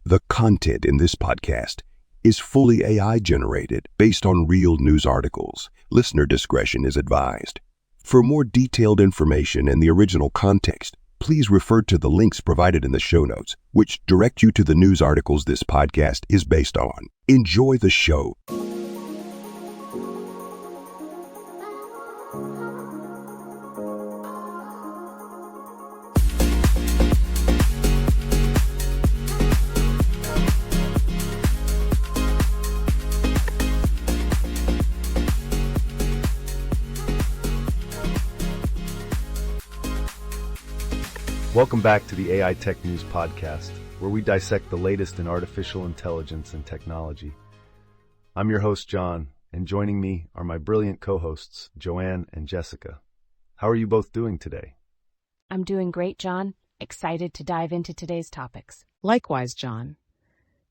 The content in this podcast is fully AI generated based on real news articles. Listener discretion is advised. For more detailed information and the original context, please refer to the links provided in the show notes, which direct you to the news articles this podcast is based on. Enjoy the show. Welcome back to the AI Tech News Podcast, where we dissect the latest in artificial intelligence and technology. I'm your host, John, and joining me are my brilliant co-hosts, Joanne and Jessica. How are you both doing today? I'm doing great, John. Excited to dive into today's topics. Likewise, John.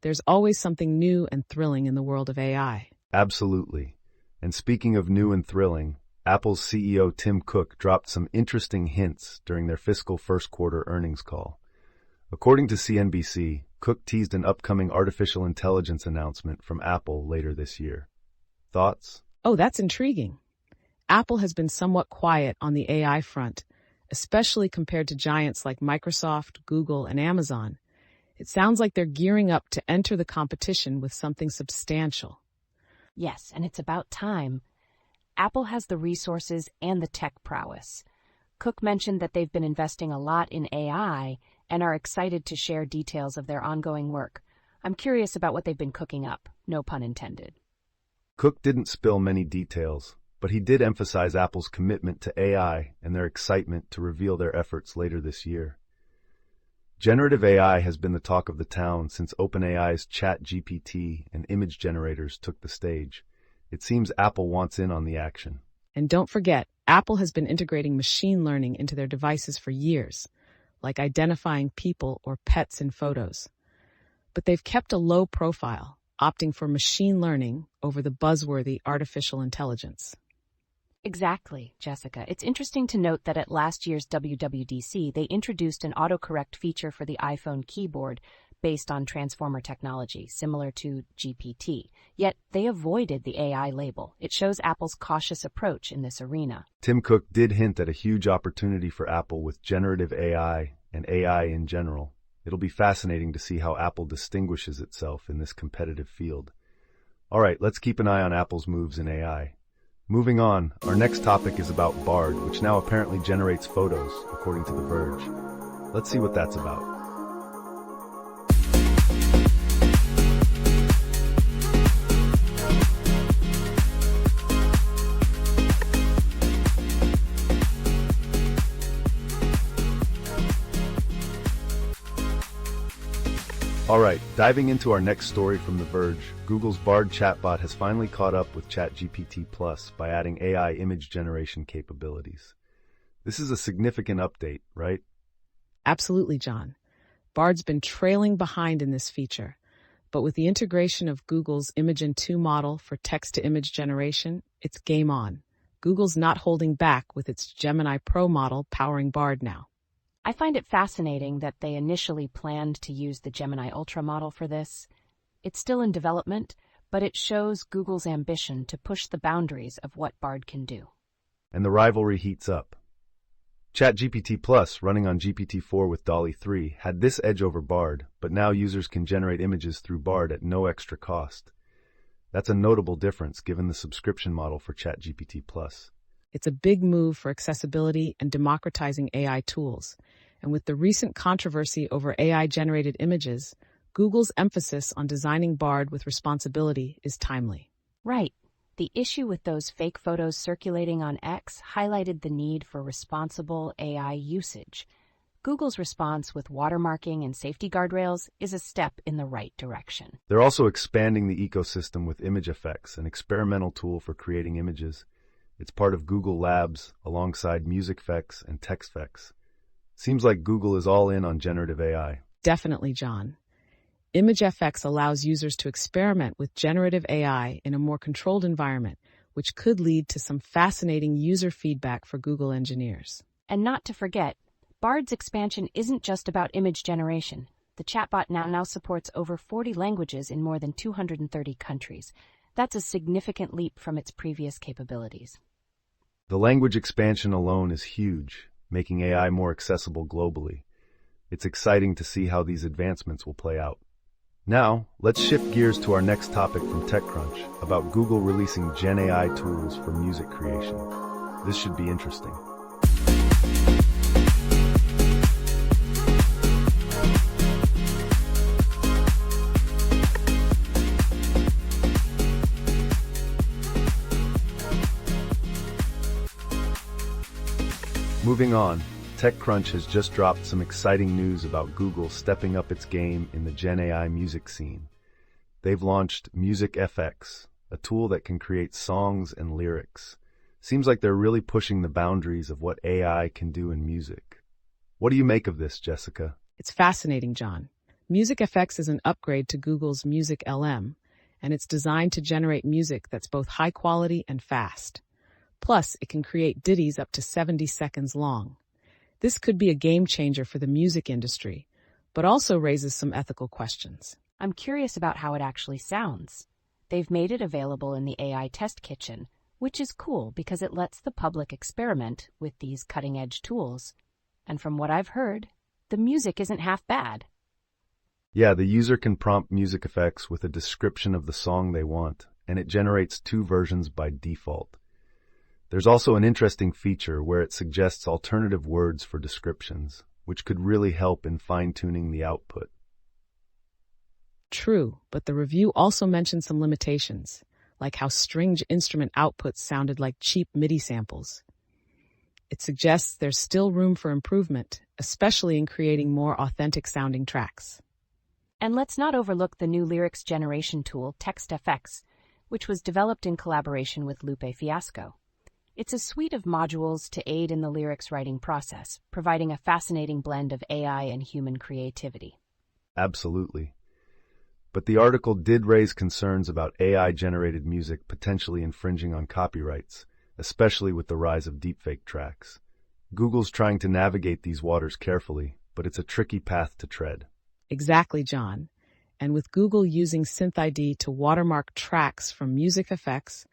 There's always something new and thrilling in the world of AI. Absolutely. And speaking of new and thrilling, Apple's CEO Tim Cook dropped some interesting hints during their fiscal first quarter earnings call. According to CNBC, Cook teased an upcoming artificial intelligence announcement from Apple later this year. Thoughts? Oh, that's intriguing. Apple has been somewhat quiet on the AI front, especially compared to giants like Microsoft, Google, and Amazon. It sounds like they're gearing up to enter the competition with something substantial. Yes, and it's about time. Apple has the resources and the tech prowess. Cook mentioned that they've been investing a lot in AI and are excited to share details of their ongoing work. I'm curious about what they've been cooking up, no pun intended. Cook didn't spill many details, but he did emphasize Apple's commitment to AI and their excitement to reveal their efforts later this year. Generative AI has been the talk of the town since OpenAI's ChatGPT and image generators took the stage. It seems Apple wants in on the action. And don't forget, Apple has been integrating machine learning into their devices for years, like identifying people or pets in photos. But they've kept a low profile, opting for machine learning over the buzzworthy artificial intelligence. Exactly, Jessica. It's interesting to note that at last year's WWDC, they introduced an autocorrect feature for the iPhone keyboard based on transformer technology, similar to GPT. Yet they avoided the AI label. It shows Apple's cautious approach in this arena. Tim Cook did hint at a huge opportunity for Apple with generative AI and AI in general. It'll be fascinating to see how Apple distinguishes itself in this competitive field. All right, let's keep an eye on Apple's moves in AI. Moving on, our next topic is about Bard, which now apparently generates photos, according to The Verge. Let's see what that's about. All right, diving into our next story from The Verge, Google's Bard chatbot has finally caught up with ChatGPT Plus by adding AI image generation capabilities. This is a significant update, right? Absolutely, John. Bard's been trailing behind in this feature, but with the integration of Google's Images 2 model for text-to-image generation, it's game on. Google's not holding back with its Gemini Pro model powering Bard now. I find it fascinating that they initially planned to use the Gemini Ultra model for this. It's still in development, but it shows Google's ambition to push the boundaries of what Bard can do. And the rivalry heats up. ChatGPT Plus, running on GPT-4 with DALL-E 3, had this edge over Bard, but now users can generate images through Bard at no extra cost. That's a notable difference given the subscription model for ChatGPT Plus. It's a big move for accessibility and democratizing AI tools. And with the recent controversy over AI-generated images, Google's emphasis on designing Bard with responsibility is timely. Right. The issue with those fake photos circulating on X highlighted the need for responsible AI usage. Google's response with watermarking and safety guardrails is a step in the right direction. They're also expanding the ecosystem with Image Effects, an experimental tool for creating images. It's part of Google Labs alongside music effects and text effects. Seems like Google is all in on generative AI. Definitely, John. ImageFX allows users to experiment with generative AI in a more controlled environment, which could lead to some fascinating user feedback for Google engineers. And not to forget, Bard's expansion isn't just about image generation. The chatbot now supports over 40 languages in more than 230 countries. That's a significant leap from its previous capabilities. The language expansion alone is huge, making AI more accessible globally. It's exciting to see how these advancements will play out. Now, let's shift gears to our next topic from TechCrunch about Google releasing Gen AI tools for music creation. This should be interesting. Moving on, TechCrunch has just dropped some exciting news about Google stepping up its game in the Gen AI music scene. They've launched Music FX, a tool that can create songs and lyrics. Seems like they're really pushing the boundaries of what AI can do in music. What do you make of this, Jessica? It's fascinating, John. Music FX is an upgrade to Google's Music LM, and it's designed to generate music that's both high quality and fast. Plus, it can create ditties up to 70 seconds long. This could be a game changer for the music industry, but also raises some ethical questions. I'm curious about how it actually sounds. They've made it available in the AI test kitchen, which is cool because it lets the public experiment with these cutting-edge tools. And from what I've heard, the music isn't half bad. Yeah, the user can prompt music effects with a description of the song they want, and it generates 2 versions by default. There's also an interesting feature where it suggests alternative words for descriptions, which could really help in fine-tuning the output. True, but the review also mentioned some limitations, like how stringed instrument outputs sounded like cheap MIDI samples. It suggests there's still room for improvement, especially in creating more authentic-sounding tracks. And let's not overlook the new lyrics generation tool, TextFX, which was developed in collaboration with Lupe Fiasco. It's a suite of modules to aid in the lyrics writing process, providing a fascinating blend of AI and human creativity. Absolutely. But the article did raise concerns about AI-generated music potentially infringing on copyrights, especially with the rise of deepfake tracks. Google's trying to navigate these waters carefully, but it's a tricky path to tread. Exactly, John. And with Google using SynthID to watermark tracks from Music FX,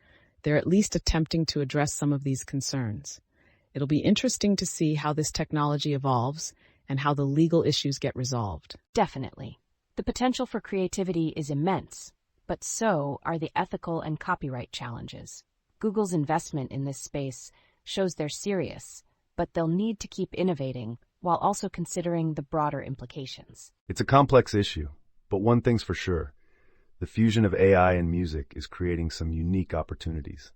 they're at least attempting to address some of these concerns. It'll be interesting to see how this technology evolves and how the legal issues get resolved. Definitely. The potential for creativity is immense, but so are the ethical and copyright challenges. Google's investment in this space shows they're serious, but they'll need to keep innovating while also considering the broader implications. It's a complex issue, but one thing's for sure. The fusion of AI and music is creating some unique opportunities.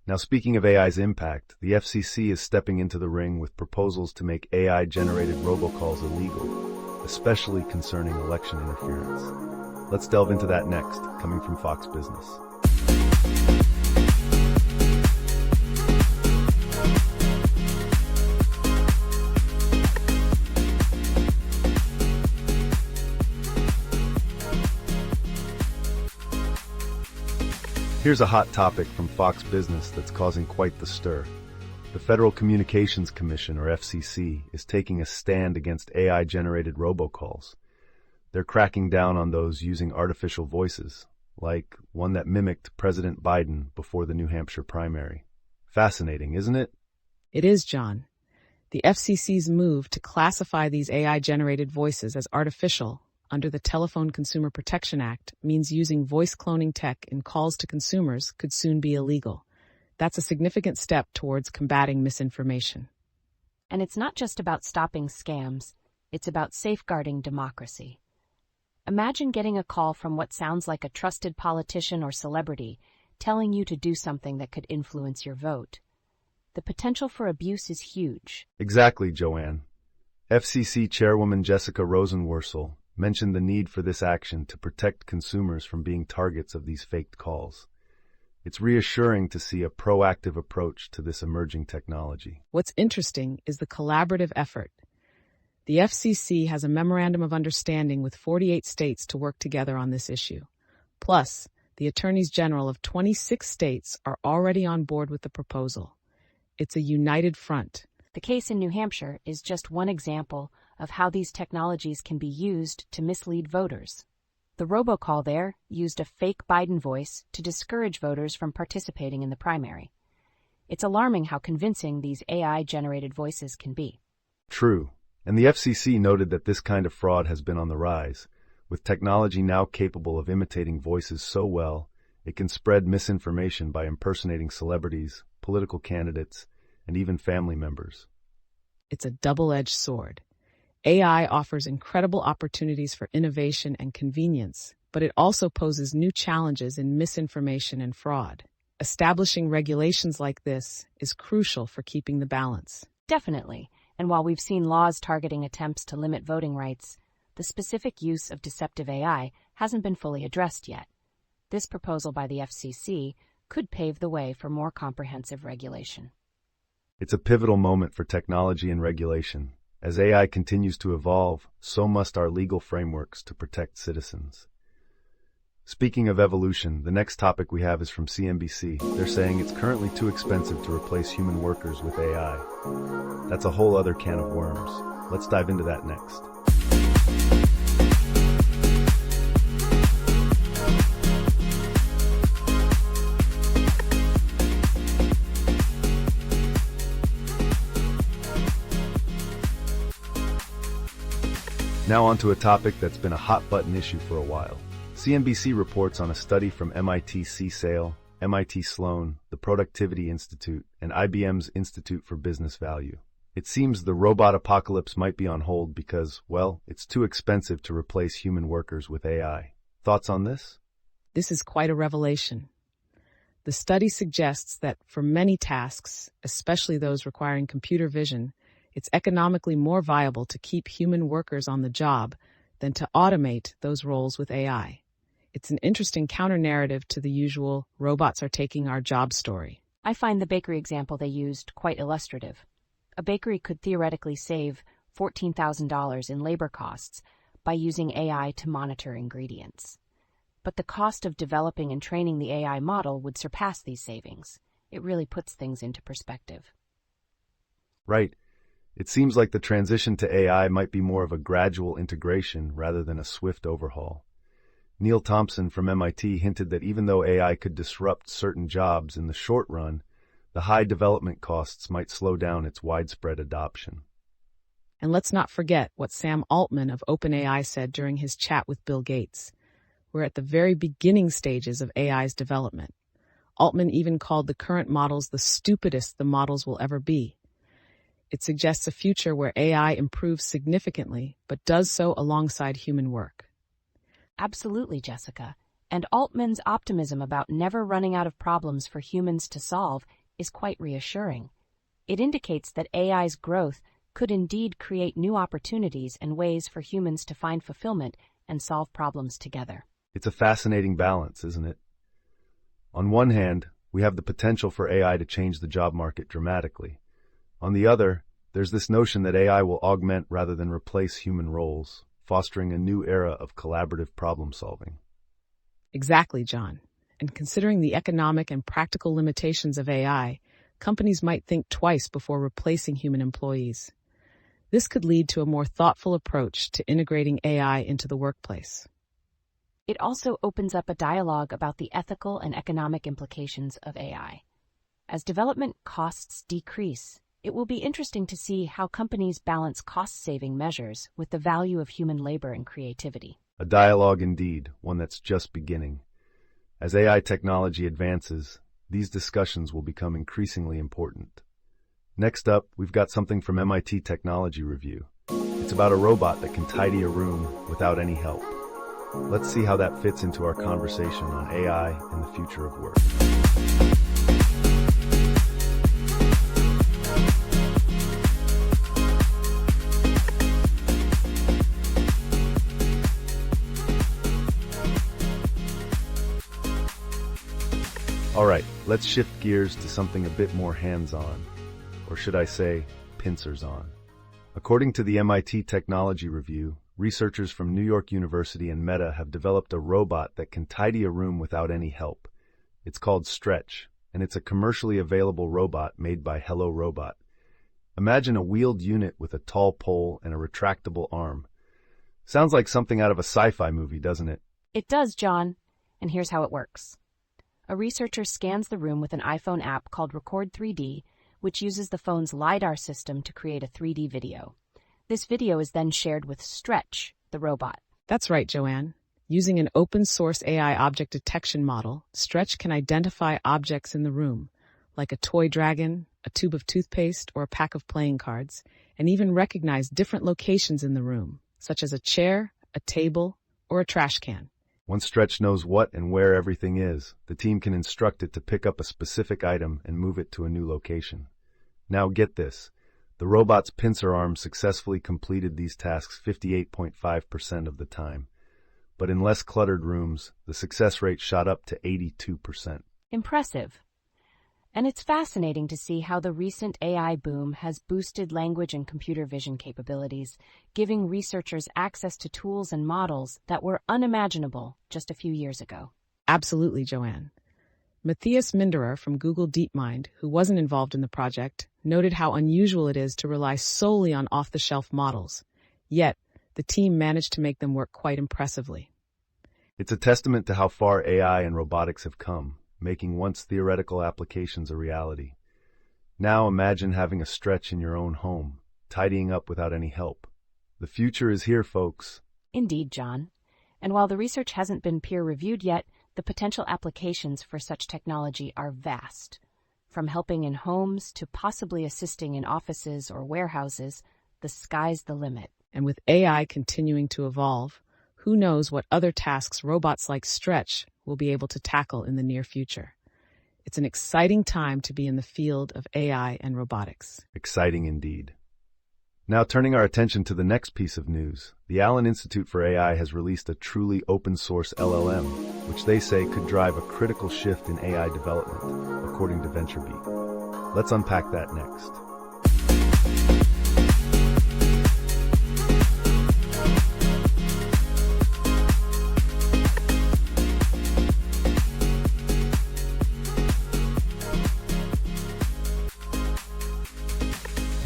Now, speaking of AI's impact, the FCC is stepping into the ring with proposals to make AI-generated robocalls illegal, especially concerning election interference. Let's delve into that next, coming from Fox Business. Here's a hot topic from Fox Business that's causing quite the stir. The Federal Communications Commission, or FCC, is taking a stand against AI-generated robocalls. They're cracking down on those using artificial voices, like one that mimicked President Biden before the New Hampshire primary. Fascinating, isn't it? It is, John. The FCC's move to classify these AI-generated voices as artificial under the Telephone Consumer Protection Act means using voice cloning tech in calls to consumers could soon be illegal. That's a significant step towards combating misinformation. And it's not just about stopping scams, it's about safeguarding democracy. Imagine getting a call from what sounds like a trusted politician or celebrity telling you to do something that could influence your vote. The potential for abuse is huge. Exactly, Joanne. FCC Chairwoman Jessica Rosenworcel mentioned the need for this action to protect consumers from being targets of these faked calls. It's reassuring to see a proactive approach to this emerging technology. What's interesting is the collaborative effort. The FCC has a memorandum of understanding with 48 states to work together on this issue. Plus, the attorneys general of 26 states are already on board with the proposal. It's a united front. The case in New Hampshire is just one example of how these technologies can be used to mislead voters. The robocall there used a fake Biden voice to discourage voters from participating in the primary. It's alarming how convincing these AI-generated voices can be. True, and the FCC noted that this kind of fraud has been on the rise, with technology now capable of imitating voices so well, it can spread misinformation by impersonating celebrities, political candidates, and even family members. It's a double-edged sword. AI offers incredible opportunities for innovation and convenience, but it also poses new challenges in misinformation and fraud. Establishing regulations like this is crucial for keeping the balance. Definitely, and while we've seen laws targeting attempts to limit voting rights, the specific use of deceptive AI hasn't been fully addressed yet. This proposal by the FCC could pave the way for more comprehensive regulation. It's a pivotal moment for technology and regulation. As AI continues to evolve, so must our legal frameworks to protect citizens. Speaking of evolution, the next topic we have is from CNBC. They're saying it's currently too expensive to replace human workers with AI. That's a whole other can of worms. Let's dive into that next. Now onto a topic that's been a hot-button issue for a while. CNBC reports on a study from MIT CSAIL, MIT Sloan, the Productivity Institute, and IBM's Institute for Business Value. It seems the robot apocalypse might be on hold because, well, it's too expensive to replace human workers with AI. Thoughts on this? This is quite a revelation. The study suggests that for many tasks, especially those requiring computer vision, it's economically more viable to keep human workers on the job than to automate those roles with AI. It's an interesting counter-narrative to the usual robots are taking our job story. I find the bakery example they used quite illustrative. A bakery could theoretically save $14,000 in labor costs by using AI to monitor ingredients. But the cost of developing and training the AI model would surpass these savings. It really puts things into perspective. Right. It seems like the transition to AI might be more of a gradual integration rather than a swift overhaul. Neil Thompson from MIT hinted that even though AI could disrupt certain jobs in the short run, the high development costs might slow down its widespread adoption. And let's not forget what Sam Altman of OpenAI said during his chat with Bill Gates. We're at the very beginning stages of AI's development. Altman even called the current models the stupidest the models will ever be. It suggests a future where AI improves significantly, but does so alongside human work. Absolutely, Jessica. And Altman's optimism about never running out of problems for humans to solve is quite reassuring. It indicates that AI's growth could indeed create new opportunities and ways for humans to find fulfillment and solve problems together. It's a fascinating balance, isn't it? On one hand, we have the potential for AI to change the job market dramatically. On the other, there's this notion that AI will augment rather than replace human roles, fostering a new era of collaborative problem-solving. Exactly, John. And considering the economic and practical limitations of AI, companies might think twice before replacing human employees. This could lead to a more thoughtful approach to integrating AI into the workplace. It also opens up a dialogue about the ethical and economic implications of AI. As development costs decrease, it will be interesting to see how companies balance cost-saving measures with the value of human labor and creativity. A dialogue indeed, one that's just beginning. As AI technology advances, these discussions will become increasingly important. Next up, we've got something from MIT Technology Review. It's about a robot that can tidy a room without any help. Let's see how that fits into our conversation on AI and the future of work. All right, let's shift gears to something a bit more hands-on, or should I say, pincers-on. According to the MIT Technology Review, researchers from New York University and Meta have developed a robot that can tidy a room without any help. It's called Stretch, and it's a commercially available robot made by Hello Robot. Imagine a wheeled unit with a tall pole and a retractable arm. Sounds like something out of a sci-fi movie, doesn't it? It does, John. And here's how it works. A researcher scans the room with an iPhone app called Record 3D, which uses the phone's LiDAR system to create a 3D video. This video is then shared with Stretch, the robot. That's right, Joanne. Using an open-source AI object detection model, Stretch can identify objects in the room, like a toy dragon, a tube of toothpaste, or a pack of playing cards, and even recognize different locations in the room, such as a chair, a table, or a trash can. Once Stretch knows what and where everything is, the team can instruct it to pick up a specific item and move it to a new location. Now get this. The robot's pincer arm successfully completed these tasks 58.5% of the time. But in less cluttered rooms, the success rate shot up to 82%. Impressive. And it's fascinating to see how the recent AI boom has boosted language and computer vision capabilities, giving researchers access to tools and models that were unimaginable just a few years ago. Absolutely, Joanne. Matthias Minderer from Google DeepMind, who wasn't involved in the project, noted how unusual it is to rely solely on off-the-shelf models. Yet, the team managed to make them work quite impressively. It's a testament to how far AI and robotics have come, making once theoretical applications a reality. Now imagine having a Stretch in your own home, tidying up without any help. The future is here, folks. Indeed, John. And while the research hasn't been peer-reviewed yet, the potential applications for such technology are vast. From helping in homes to possibly assisting in offices or warehouses, the sky's the limit. And with AI continuing to evolve, who knows what other tasks robots like Stretch will be able to tackle in the near future. It's an exciting time to be in the field of AI and robotics. Exciting indeed. Now turning our attention to the next piece of news, the Allen Institute for AI has released a truly open-source LLM, which they say could drive a critical shift in AI development, according to VentureBeat. Let's unpack that next.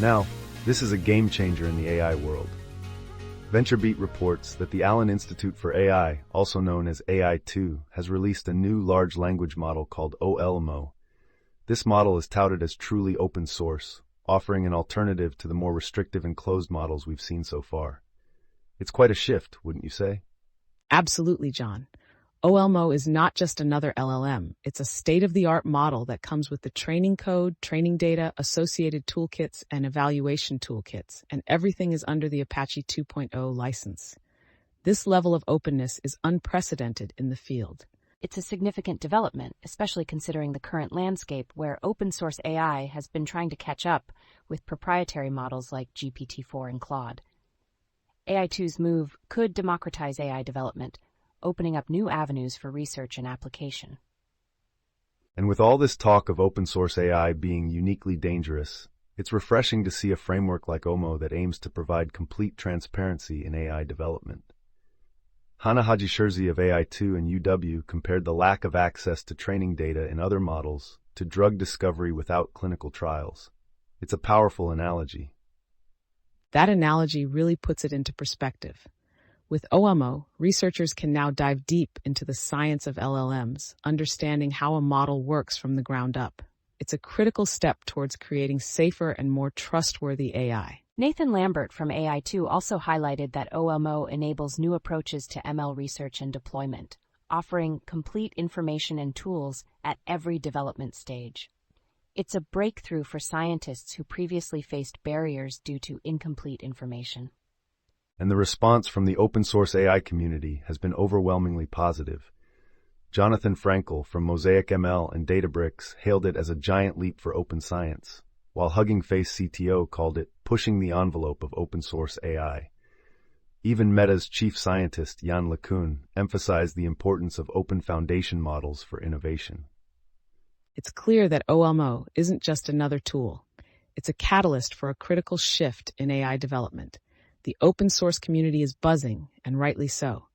Now, this is a game changer in the AI world. VentureBeat reports that the Allen Institute for AI, also known as AI2, has released a new large language model called OLMO. This model is touted as truly open source, offering an alternative to the more restrictive and closed models we've seen so far. It's quite a shift, wouldn't you say? Absolutely, John. OLMO is not just another LLM. It's a state-of-the-art model that comes with the training code, training data, associated toolkits, and evaluation toolkits, and everything is under the Apache 2.0 license. This level of openness is unprecedented in the field. It's a significant development, especially considering the current landscape where open-source AI has been trying to catch up with proprietary models like GPT-4 and Claude. AI2's move could democratize AI development, opening up new avenues for research and application. And with all this talk of open source AI being uniquely dangerous, it's refreshing to see a framework like OMO that aims to provide complete transparency in AI development. Hannah Hajishirzi of AI2 and UW compared the lack of access to training data in other models to drug discovery without clinical trials. It's a powerful analogy. That analogy really puts it into perspective. With OMO, researchers can now dive deep into the science of LLMs, understanding how a model works from the ground up. It's a critical step towards creating safer and more trustworthy AI. Nathan Lambert from AI2 also highlighted that OMO enables new approaches to ML research and deployment, offering complete information and tools at every development stage. It's a breakthrough for scientists who previously faced barriers due to incomplete information. And the response from the open source AI community has been overwhelmingly positive. Jonathan Frankel from Mosaic ML and Databricks hailed it as a giant leap for open science, while Hugging Face CTO called it pushing the envelope of open source AI. Even Meta's chief scientist, Jan LeCun, emphasized the importance of open foundation models for innovation. It's clear that OMO isn't just another tool. It's a catalyst for a critical shift in AI development. The open source community is buzzing, and rightly so.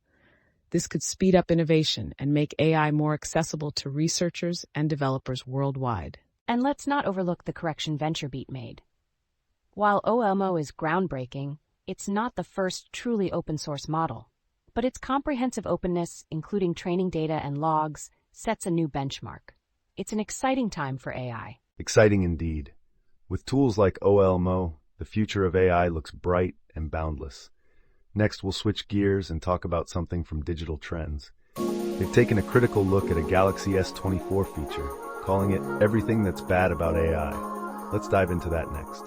This could speed up innovation and make AI more accessible to researchers and developers worldwide. And let's not overlook the correction VentureBeat made. While OLMO is groundbreaking, it's not the first truly open-source model. But its comprehensive openness, including training data and logs, sets a new benchmark. It's an exciting time for AI. Exciting indeed. With tools like OLMO, the future of AI looks bright and boundless. Next, we'll switch gears and talk about something from digital trends. They've taken a critical look at a Galaxy S24 feature, calling it everything that's bad about AI. Let's dive into that next.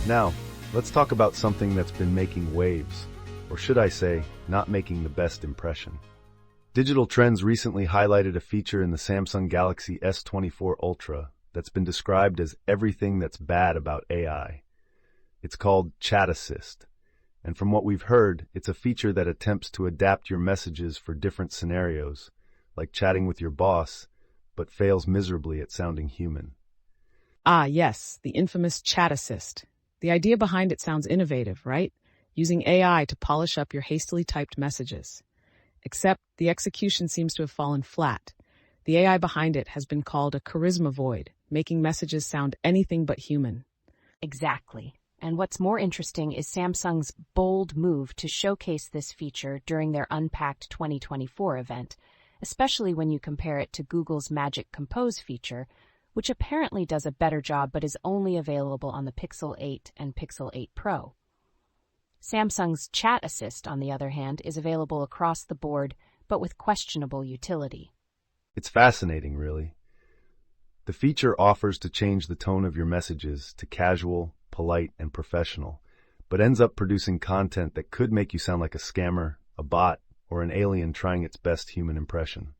Now, let's talk about something that's been making waves, or should I say, not making the best impression. Digital Trends recently highlighted a feature in the Samsung Galaxy S24 Ultra that's been described as everything that's bad about AI. It's called Chat Assist, and from what we've heard, it's a feature that attempts to adapt your messages for different scenarios, like chatting with your boss, but fails miserably at sounding human. Ah, yes, the infamous Chat Assist. The idea behind it sounds innovative, right? Using AI to polish up your hastily typed messages. Except the execution seems to have fallen flat. The AI behind it has been called a charisma void, making messages sound anything but human. Exactly. And what's more interesting is Samsung's bold move to showcase this feature during their Unpacked 2024 event, especially when you compare it to Google's Magic Compose feature, which apparently does a better job but is only available on the Pixel 8 and Pixel 8 Pro. Samsung's Chat Assist, on the other hand, is available across the board, but with questionable utility. It's fascinating, really. The feature offers to change the tone of your messages to casual, polite, and professional, but ends up producing content that could make you sound like a scammer, a bot, or an alien trying its best human impression.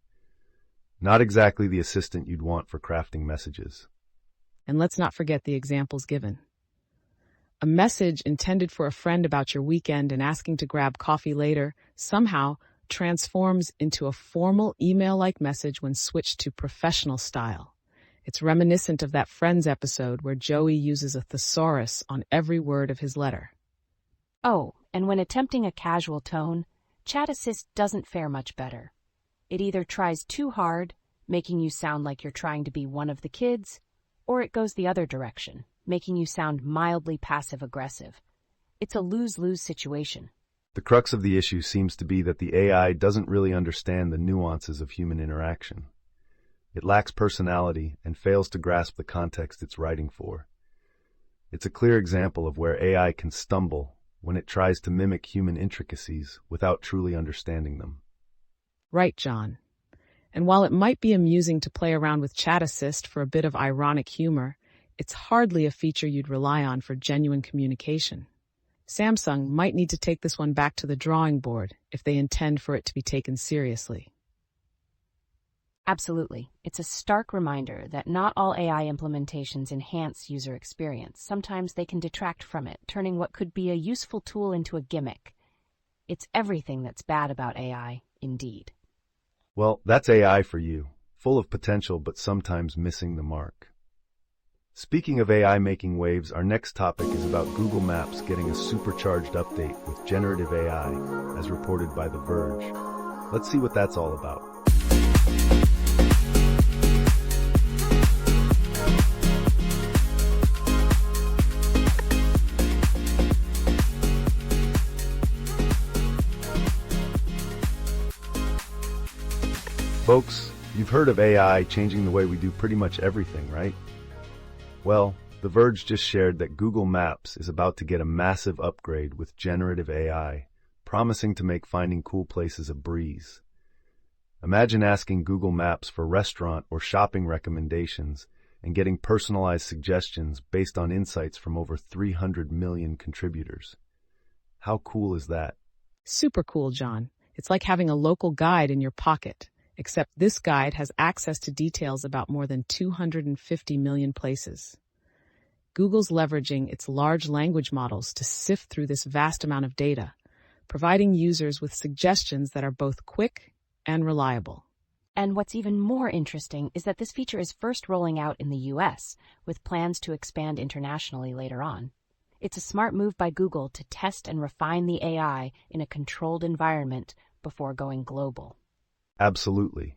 Not exactly the assistant you'd want for crafting messages. And let's not forget the examples given. A message intended for a friend about your weekend and asking to grab coffee later somehow transforms into a formal email-like message when switched to professional style. It's reminiscent of that Friends episode where Joey uses a thesaurus on every word of his letter. Oh, and when attempting a casual tone, Chat Assist doesn't fare much better. It either tries too hard, making you sound like you're trying to be one of the kids, or it goes the other direction, making you sound mildly passive-aggressive. It's a lose-lose situation. The crux of the issue seems to be that the AI doesn't really understand the nuances of human interaction. It lacks personality and fails to grasp the context it's writing for. It's a clear example of where AI can stumble when it tries to mimic human intricacies without truly understanding them. Right, John. And while it might be amusing to play around with Chat Assist for a bit of ironic humor, it's hardly a feature you'd rely on for genuine communication. Samsung might need to take this one back to the drawing board if they intend for it to be taken seriously. Absolutely. It's a stark reminder that not all AI implementations enhance user experience. Sometimes they can detract from it, turning what could be a useful tool into a gimmick. It's everything that's bad about AI, indeed. Well, that's AI for you, full of potential but sometimes missing the mark. Speaking of AI making waves, our next topic is about Google Maps getting a supercharged update with generative AI, as reported by The Verge. Let's see what that's all about. Folks, you've heard of AI changing the way we do pretty much everything, right? Well, The Verge just shared that Google Maps is about to get a massive upgrade with generative AI, promising to make finding cool places a breeze. Imagine asking Google Maps for restaurant or shopping recommendations and getting personalized suggestions based on insights from over 300 million contributors. How cool is that? Super cool, John. It's like having a local guide in your pocket, except this guide has access to details about more than 250 million places. Google's leveraging its large language models to sift through this vast amount of data, providing users with suggestions that are both quick and reliable. And what's even more interesting is that this feature is first rolling out in the US, with plans to expand internationally later on. It's a smart move by Google to test and refine the AI in a controlled environment before going global. Absolutely.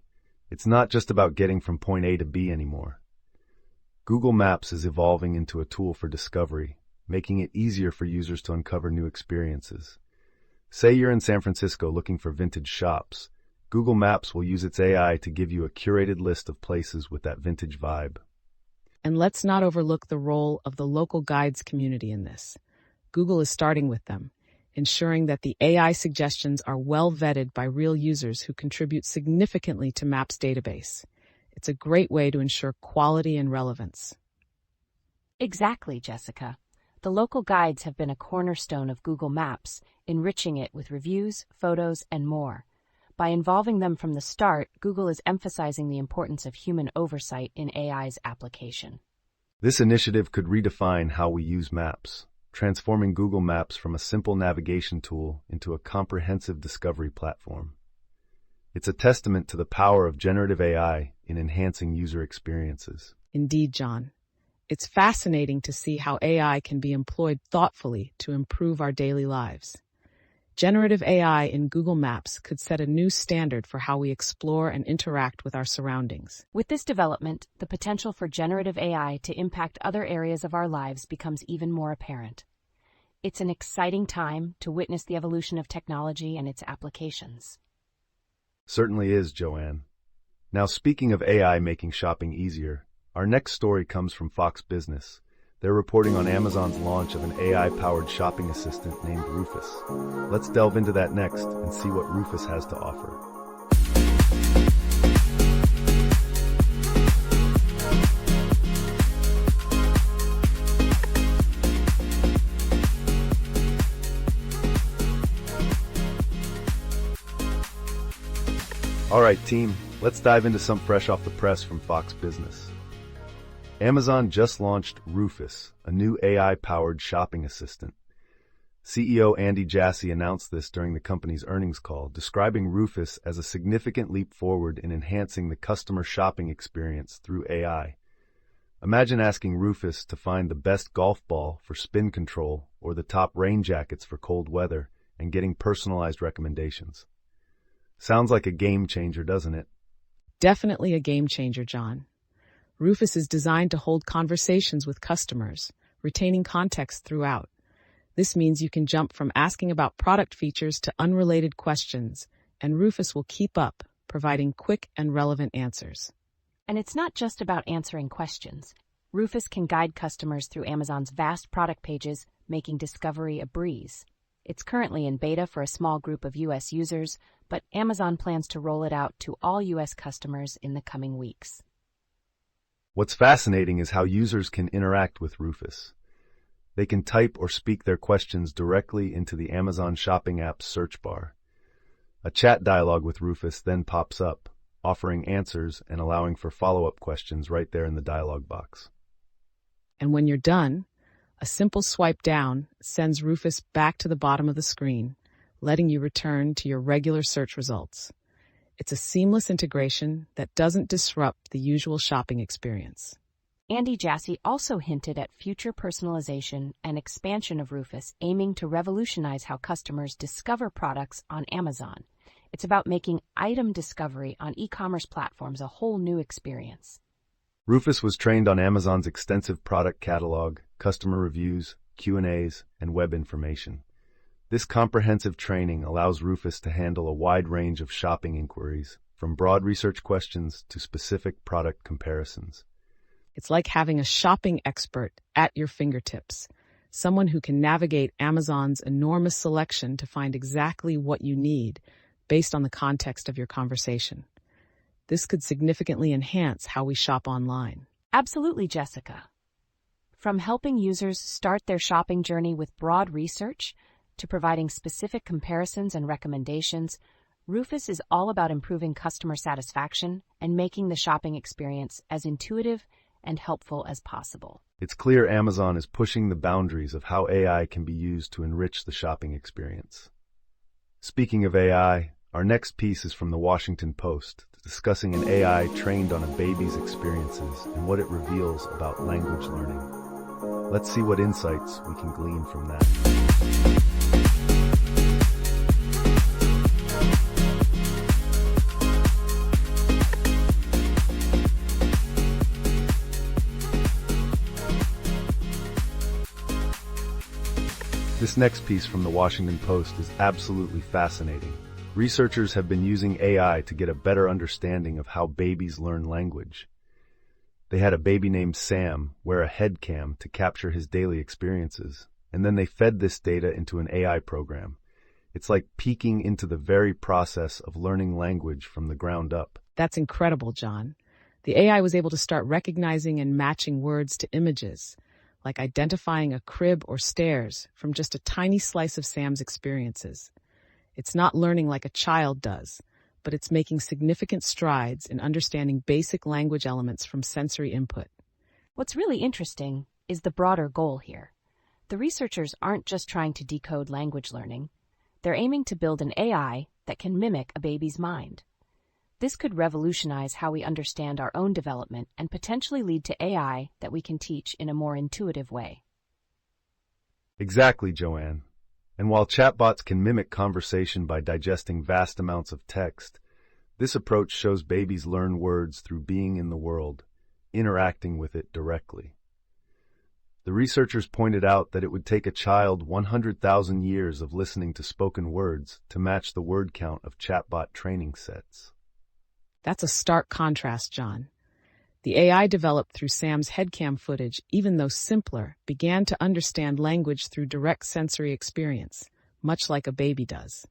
It's not just about getting from point A to B anymore. Google Maps is evolving into a tool for discovery, making it easier for users to uncover new experiences. Say you're in San Francisco looking for vintage shops. Google Maps will use its AI to give you a curated list of places with that vintage vibe. And let's not overlook the role of the local guides community in this. Google is starting with them, ensuring that the AI suggestions are well vetted by real users who contribute significantly to Maps database. It's a great way to ensure quality and relevance. Exactly, Jessica. The local guides have been a cornerstone of Google Maps, enriching it with reviews, photos, and more. By involving them from the start, Google is emphasizing the importance of human oversight in AI's application. This initiative could redefine how we use maps, transforming Google Maps from a simple navigation tool into a comprehensive discovery platform. It's a testament to the power of generative AI in enhancing user experiences. Indeed, John. It's fascinating to see how AI can be employed thoughtfully to improve our daily lives. Generative AI in Google Maps could set a new standard for how we explore and interact with our surroundings. With this development, the potential for generative AI to impact other areas of our lives becomes even more apparent. It's an exciting time to witness the evolution of technology and its applications. Certainly is, Joanne. Now, speaking of AI making shopping easier, our next story comes from Fox Business. They're reporting on Amazon's launch of an AI-powered shopping assistant named Rufus. Let's delve into that next and see what Rufus has to offer. All right, team, let's dive into some fresh off the press from Fox Business. Amazon just launched Rufus, a new AI-powered shopping assistant. CEO Andy Jassy announced this during the company's earnings call, describing Rufus as a significant leap forward in enhancing the customer shopping experience through AI. Imagine asking Rufus to find the best golf ball for spin control or the top rain jackets for cold weather and getting personalized recommendations. Sounds like a game changer, doesn't it? Definitely a game changer, John. Rufus is designed to hold conversations with customers, retaining context throughout. This means you can jump from asking about product features to unrelated questions, and Rufus will keep up, providing quick and relevant answers. And it's not just about answering questions. Rufus can guide customers through Amazon's vast product pages, making discovery a breeze. It's currently in beta for a small group of U.S. users, but Amazon plans to roll it out to all U.S. customers in the coming weeks. What's fascinating is how users can interact with Rufus. They can type or speak their questions directly into the Amazon Shopping app's search bar. A chat dialog with Rufus then pops up, offering answers and allowing for follow-up questions right there in the dialog box. And when you're done, a simple swipe down sends Rufus back to the bottom of the screen, letting you return to your regular search results. It's a seamless integration that doesn't disrupt the usual shopping experience. Andy Jassy also hinted at future personalization and expansion of Rufus, aiming to revolutionize how customers discover products on Amazon. It's about making item discovery on e-commerce platforms a whole new experience. Rufus was trained on Amazon's extensive product catalog, customer reviews, Q&As, and web information. This comprehensive training allows Rufus to handle a wide range of shopping inquiries, from broad research questions to specific product comparisons. It's like having a shopping expert at your fingertips, someone who can navigate Amazon's enormous selection to find exactly what you need based on the context of your conversation. This could significantly enhance how we shop online. Absolutely, Jessica. From helping users start their shopping journey with broad research to providing specific comparisons and recommendations, Rufus is all about improving customer satisfaction and making the shopping experience as intuitive and helpful as possible. It's clear Amazon is pushing the boundaries of how AI can be used to enrich the shopping experience. Speaking of AI, our next piece is from the Washington Post, discussing an AI trained on a baby's experiences and what it reveals about language learning. Let's see what insights we can glean from that. This next piece from the Washington Post is absolutely fascinating. Researchers have been using AI to get a better understanding of how babies learn language. They had a baby named Sam wear a head cam to capture his daily experiences, and then they fed this data into an AI program. It's like peeking into the very process of learning language from the ground up. That's incredible, John. The AI was able to start recognizing and matching words to images, like identifying a crib or stairs from just a tiny slice of Sam's experiences. It's not learning like a child does, but it's making significant strides in understanding basic language elements from sensory input. What's really interesting is the broader goal here. The researchers aren't just trying to decode language learning. They're aiming to build an AI that can mimic a baby's mind. This could revolutionize how we understand our own development and potentially lead to AI that we can teach in a more intuitive way. Exactly, Joanne. And while chatbots can mimic conversation by digesting vast amounts of text, this approach shows babies learn words through being in the world, interacting with it directly. The researchers pointed out that it would take a child 100,000 years of listening to spoken words to match the word count of chatbot training sets. That's a stark contrast, John. The AI developed through Sam's headcam footage, even though simpler, began to understand language through direct sensory experience, much like a baby does.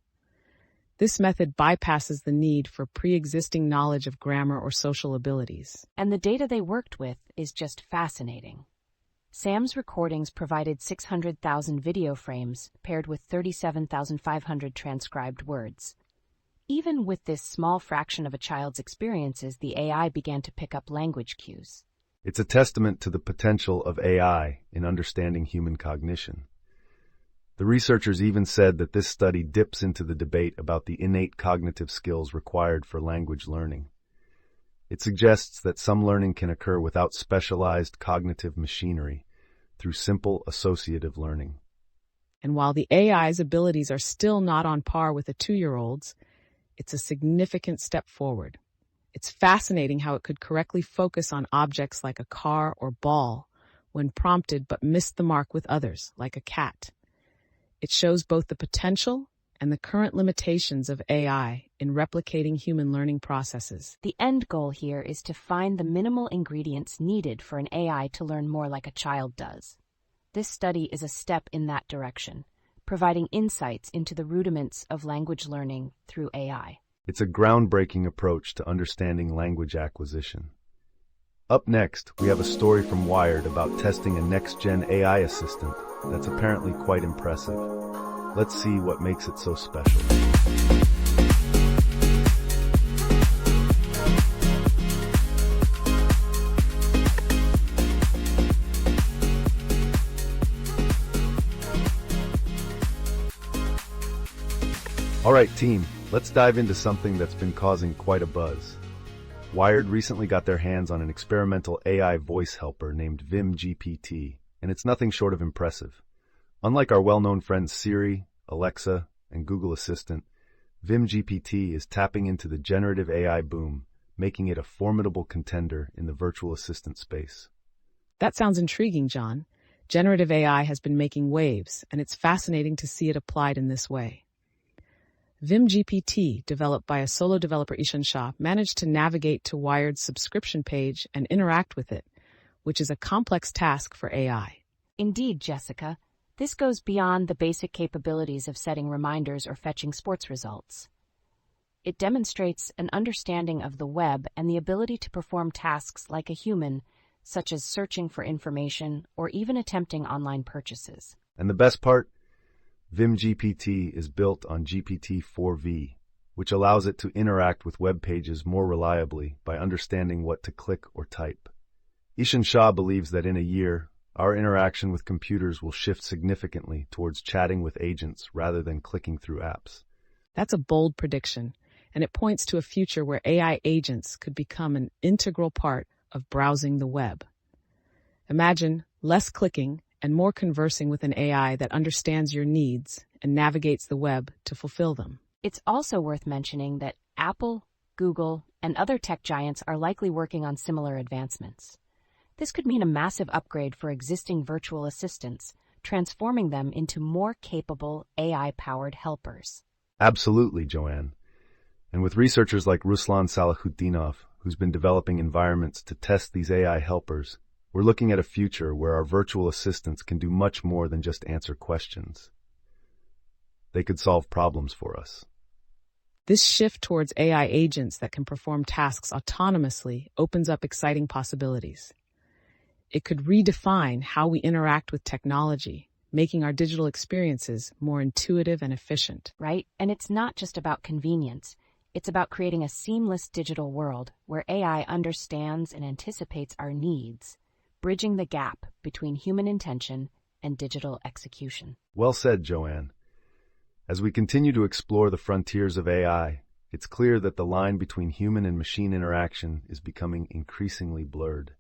This method bypasses the need for pre-existing knowledge of grammar or social abilities. And the data they worked with is just fascinating. Sam's recordings provided 600,000 video frames paired with 37,500 transcribed words. Even with this small fraction of a child's experiences, the AI began to pick up language cues. It's a testament to the potential of AI in understanding human cognition. The researchers even said that this study dips into the debate about the innate cognitive skills required for language learning. It suggests that some learning can occur without specialized cognitive machinery, through simple associative learning. And while the AI's abilities are still not on par with a 2-year-old's, it's a significant step forward. It's fascinating how it could correctly focus on objects like a car or ball when prompted but miss the mark with others, like a cat. It shows both the potential and the current limitations of AI in replicating human learning processes. The end goal here is to find the minimal ingredients needed for an AI to learn more like a child does. This study is a step in that direction, providing insights into the rudiments of language learning through AI. It's a groundbreaking approach to understanding language acquisition. Up next, we have a story from Wired about testing a next-gen AI assistant that's apparently quite impressive. Let's see what makes it so special. All right, team, let's dive into something that's been causing quite a buzz. Wired recently got their hands on an experimental AI voice helper named VimGPT, and it's nothing short of impressive. Unlike our well-known friends Siri, Alexa, and Google Assistant, VimGPT is tapping into the generative AI boom, making it a formidable contender in the virtual assistant space. That sounds intriguing, John. Generative AI has been making waves, and it's fascinating to see it applied in this way. VimGPT, developed by a solo developer Ishan Shah, managed to navigate to Wired's subscription page and interact with it, which is a complex task for AI. Indeed, Jessica, this goes beyond the basic capabilities of setting reminders or fetching sports results. It demonstrates an understanding of the web and the ability to perform tasks like a human, such as searching for information or even attempting online purchases. And the best part? VimGPT is built on GPT-4v, which allows it to interact with web pages more reliably by understanding what to click or type. Ishan Shah believes that in a year, our interaction with computers will shift significantly towards chatting with agents rather than clicking through apps. That's a bold prediction, and it points to a future where AI agents could become an integral part of browsing the web. Imagine less clicking, and more conversing with an AI that understands your needs and navigates the web to fulfill them. It's also worth mentioning that Apple, Google, and other tech giants are likely working on similar advancements. This could mean a massive upgrade for existing virtual assistants, transforming them into more capable AI-powered helpers. Absolutely, Joanne. And with researchers like Ruslan Salahuddinov, who's been developing environments to test these AI helpers, we're looking at a future where our virtual assistants can do much more than just answer questions. They could solve problems for us. This shift towards AI agents that can perform tasks autonomously opens up exciting possibilities. It could redefine how we interact with technology, making our digital experiences more intuitive and efficient. Right? And it's not just about convenience. It's about creating a seamless digital world where AI understands and anticipates our needs, bridging the gap between human intention and digital execution. Well said, Joanne. As we continue to explore the frontiers of AI, it's clear that the line between human and machine interaction is becoming increasingly blurred.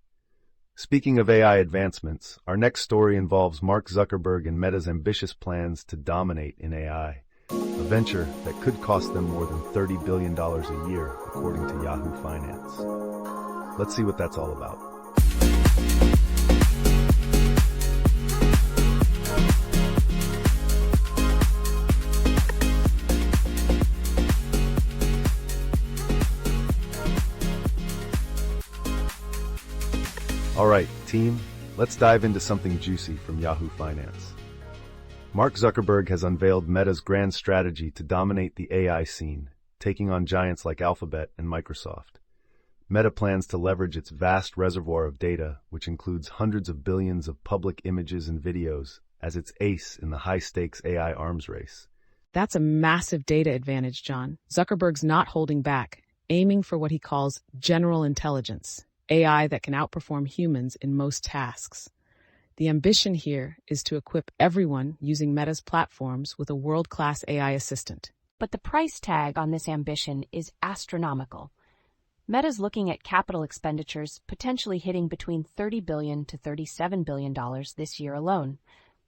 Speaking of AI advancements, our next story involves Mark Zuckerberg and Meta's ambitious plans to dominate in AI, a venture that could cost them more than $30 billion a year, according to Yahoo Finance. Let's see what that's all about. All right, team, let's dive into something juicy from Yahoo Finance. Mark Zuckerberg has unveiled Meta's grand strategy to dominate the AI scene, taking on giants like Alphabet and Microsoft. Meta plans to leverage its vast reservoir of data, which includes hundreds of billions of public images and videos, as its ace in the high-stakes AI arms race. That's a massive data advantage, John. Zuckerberg's not holding back, aiming for what he calls general intelligence, AI that can outperform humans in most tasks. The ambition here is to equip everyone using Meta's platforms with a world-class AI assistant. But the price tag on this ambition is astronomical. Meta's looking at capital expenditures potentially hitting between $30 billion to $37 billion this year alone.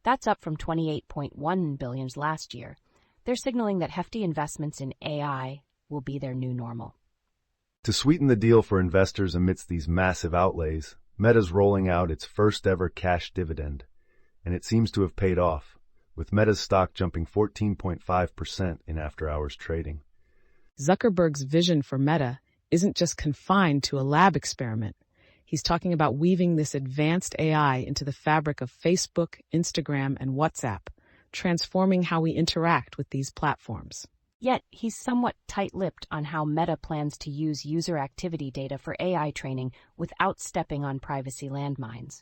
That's up from $28.1 billion last year. They're signaling that hefty investments in AI will be their new normal. To sweeten the deal for investors amidst these massive outlays, Meta's rolling out its first-ever cash dividend, and it seems to have paid off, with Meta's stock jumping 14.5% in after-hours trading. Zuckerberg's vision for Meta isn't just confined to a lab experiment. He's talking about weaving this advanced AI into the fabric of Facebook, Instagram, and WhatsApp, transforming how we interact with these platforms. Yet, he's somewhat tight-lipped on how Meta plans to use user activity data for AI training without stepping on privacy landmines.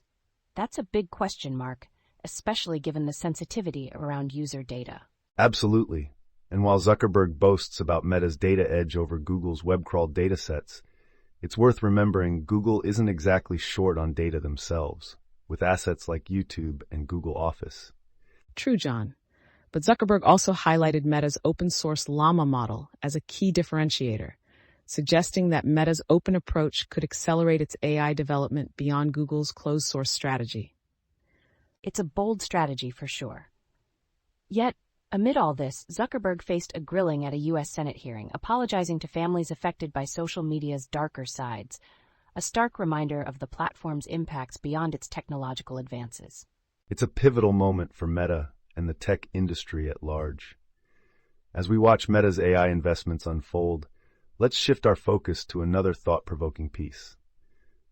That's a big question mark, especially given the sensitivity around user data. Absolutely. And while Zuckerberg boasts about Meta's data edge over Google's web-crawl datasets, it's worth remembering Google isn't exactly short on data themselves, with assets like YouTube and Google Office. True, John. But Zuckerberg also highlighted Meta's open-source Llama model as a key differentiator, suggesting that Meta's open approach could accelerate its AI development beyond Google's closed-source strategy. It's a bold strategy for sure. Yet, amid all this, Zuckerberg faced a grilling at a U.S. Senate hearing, apologizing to families affected by social media's darker sides, a stark reminder of the platform's impacts beyond its technological advances. It's a pivotal moment for Meta and the tech industry at large. As we watch Meta's AI investments unfold, let's shift our focus to another thought-provoking piece.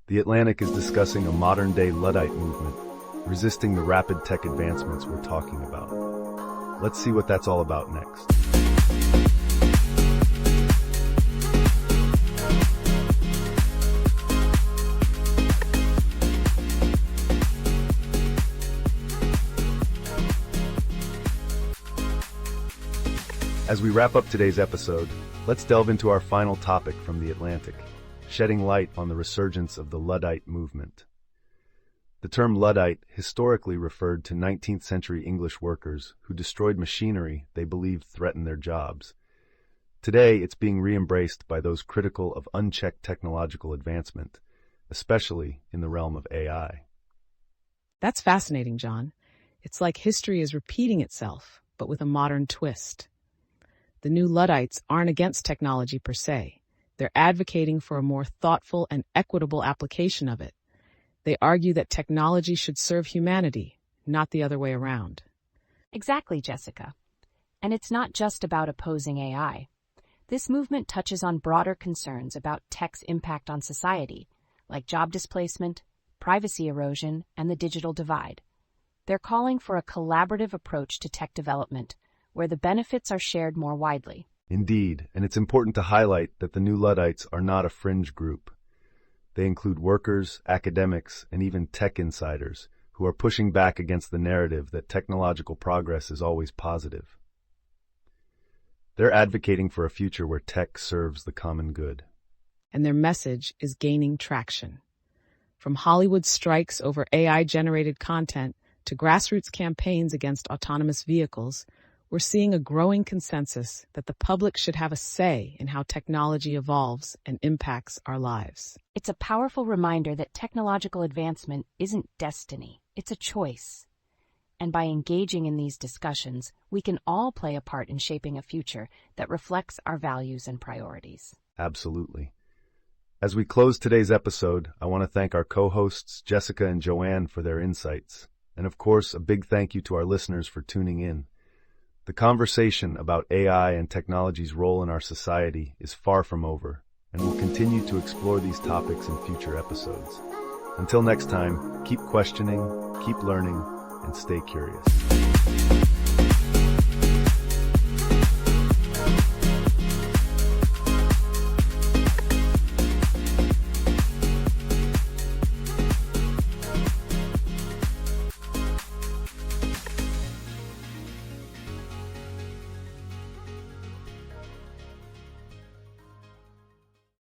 The Atlantic is discussing a modern-day Luddite movement, resisting the rapid tech advancements we're talking about. Let's see what that's all about next. As we wrap up today's episode, let's delve into our final topic from The Atlantic, shedding light on the resurgence of the Luddite movement. The term Luddite historically referred to 19th century English workers who destroyed machinery they believed threatened their jobs. Today, it's being re-embraced by those critical of unchecked technological advancement, especially in the realm of AI. That's fascinating, John. It's like history is repeating itself, but with a modern twist. The new Luddites aren't against technology per se. They're advocating for a more thoughtful and equitable application of it. They argue that technology should serve humanity, not the other way around. Exactly, Jessica. And it's not just about opposing AI. This movement touches on broader concerns about tech's impact on society, like job displacement, privacy erosion, and the digital divide. They're calling for a collaborative approach to tech development, where the benefits are shared more widely. Indeed, and it's important to highlight that the new Luddites are not a fringe group. They include workers, academics, and even tech insiders who are pushing back against the narrative that technological progress is always positive. They're advocating for a future where tech serves the common good. And their message is gaining traction. From Hollywood strikes over AI-generated content to grassroots campaigns against autonomous vehicles, we're seeing a growing consensus that the public should have a say in how technology evolves and impacts our lives. It's a powerful reminder that technological advancement isn't destiny, it's a choice. And by engaging in these discussions, we can all play a part in shaping a future that reflects our values and priorities. Absolutely. As we close today's episode, I want to thank our co-hosts Jessica and Joanne for their insights. And of course, a big thank you to our listeners for tuning in. The conversation about AI and technology's role in our society is far from over, and we'll continue to explore these topics in future episodes. Until next time, keep questioning, keep learning, and stay curious.